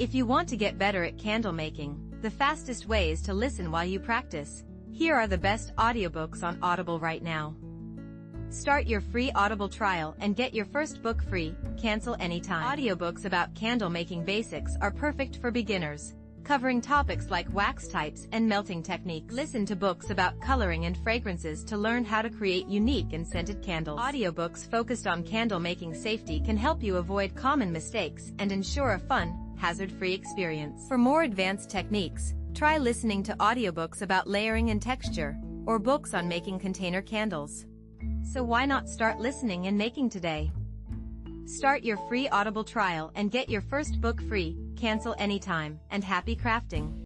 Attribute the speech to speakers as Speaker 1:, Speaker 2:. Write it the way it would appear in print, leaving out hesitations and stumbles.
Speaker 1: If you want to get better at candle making, the fastest way is to listen while you practice. Here are the best audiobooks on Audible right now. Start your free Audible trial and get your first book free, cancel anytime. Audiobooks about candle making basics are perfect for beginners, covering topics like wax types and melting techniques. Listen to books about coloring and fragrances to learn how to create unique and scented candles. Audiobooks focused on candle making safety can help you avoid common mistakes and ensure a fun, hazard-free experience. For more advanced techniques, try listening to audiobooks about layering and texture, or books on making container candles. So why not start listening and making today? Start your free Audible trial and get your first book free, cancel anytime, and happy crafting.